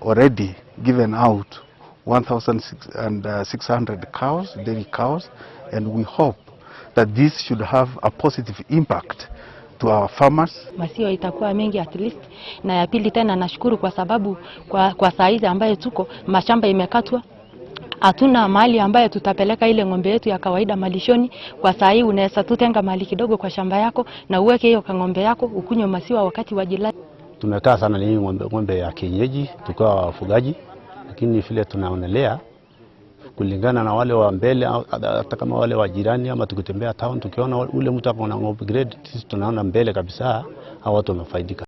Already given out 1,600 cows, dairy cows, and we hope that this should have a positive impact to our farmers. Maziwa itakuwa mengi at least. Na ya pili tena nashukuru kwa sababu kwa saizi ambaye tuko mashamba imekatwa. Hatuna mahali ambaye tutapeleka ile ng'ombe yetu ya kawaida malishoni. Kwa saa hii unaweza tutenga mahali kidogo kwa shamba yako na uweke hiyo ng'ombe yako ukunywe maziwa wakati wa jirani. Tumekaa sana ni ng'ombe ya kienyeji tukiwa wafugaji, lakini vile tunaonelea kulingana na wale wa mbele hata kama wale wa jirani ama tukitembea town tukiona ule mtu hapo na ng'ombe grade, sisi tunaona mbele kabisa hao watu wamefaidika.